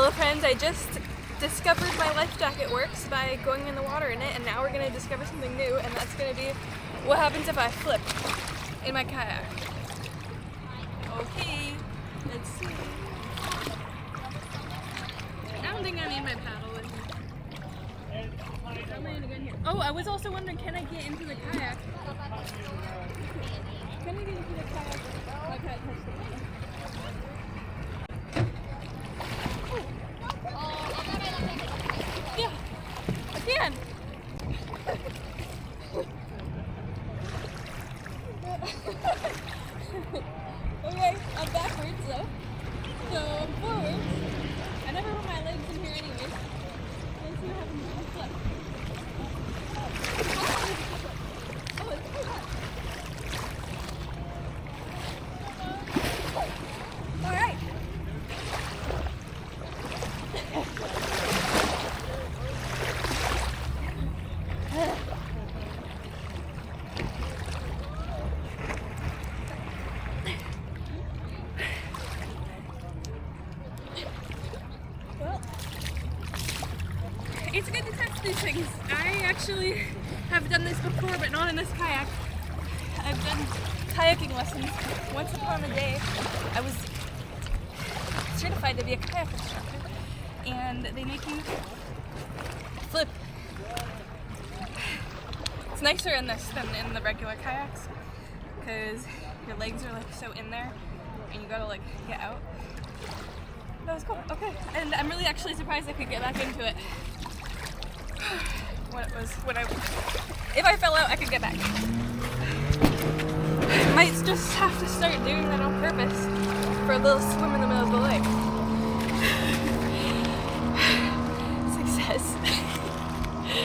Hello friends, I just discovered my life jacket works by going in the water in it, and now we're going to discover something new, and that's going to be what happens if I flip in my kayak. Okay, let's see. I don't think I need my paddle with me. Oh, I was also wondering, can I get into the kayak? Can I get into the kayak? My kayak has to be. Yeah, I can. Okay, I'm backwards though. So I'm forwards. I never put my legs in here anyways. Let's see what happens when I flip. Oh, it's pretty hot. Alright. Well, it's good to test these things. I actually have done this before, but not in this kayak. I've done kayaking lessons. Once upon a day, I was certified to be a kayak instructor, and they make you flip. It's nicer in this than in the regular kayaks, because your legs are like so in there, and you gotta like get out. That was cool. Okay, and I'm really actually surprised I could get back into it. If I fell out, I could get back. Might just have to start doing that on purpose for a little swim in the middle of the lake. Success.